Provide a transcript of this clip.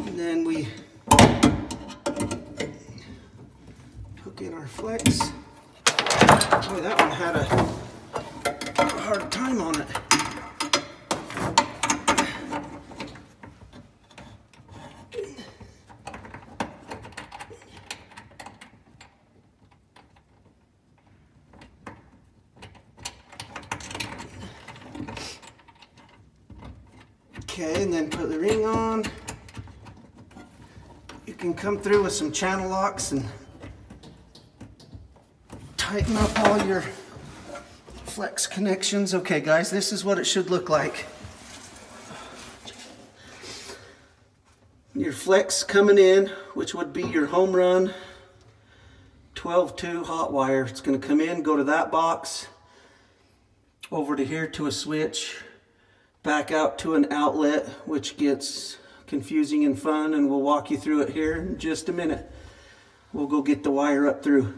And then we hook in our flex. Boy, that one had a hard time on it. Okay, and then put the ring on. You can come through with some channel locks and tighten up all your flex connections. Okay guys, this is what it should look like. Your flex coming in, which would be your home run 12-2 hot wire. It's going to come in, go to that box, over to here to a switch, back out to an outlet, which gets confusing and fun, and we'll walk you through it here in just a minute. We'll go get the wire up through.